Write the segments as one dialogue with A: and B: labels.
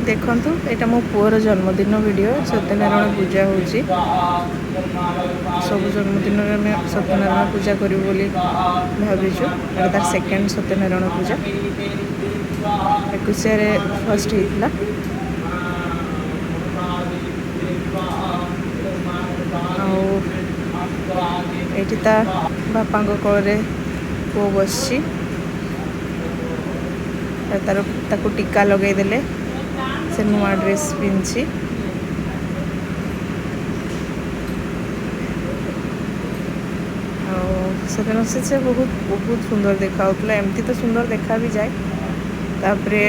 A: देखंतु एटा मो पुअर जन्मदिन वीडियो सत्यनारायण पूजा होची सब जन्मदिन में सत्यनारायण पूजा करू बोली भाविछु एटा तार सेकंड सत्यनारायण पूजा 21 रे फर्स्ट हेतला एठी ता बापा कोले पो बसची तार ताकू टीका लगे देले से नुआ ड्रेस पिंधि सेदिन से बहुत बहुत सुंदर देखा एमती तो सुंदर देखा भी जाए तापरे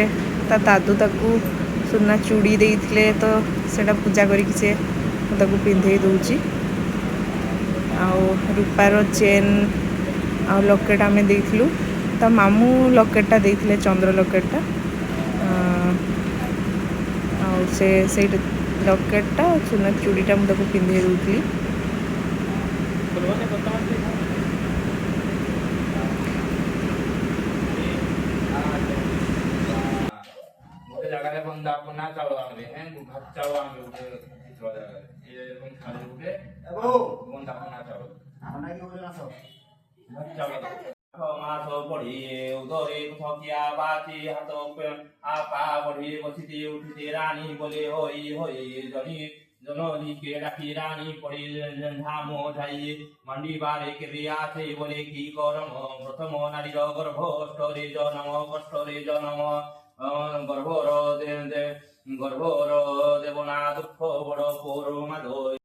A: ता दादू ताकू सुना चूड़ी देइथिले तो सेटा पूजा करी से ताकू पिंधे दउची रूपार चेन आ लकेट आम देइथिलु ता मामू लकेटा देइथिले चंद्र लकेटा से लकेटा सुना चूड़ीटा मुझे पिंधे दूसरी
B: मास पढ़ी उदरे थकिया बाची हाथ आपा पढ़ी बसिते उठिते रानी बोले होई होई जनी जननी के डाकी रानी पढ़ी झामो जाई मंडी बारे के आसे बोले की करम प्रथम नारीर गर्भष्टरे जनम कष्टरे जनम गर्भर देवना दुख बड़ पोर माधो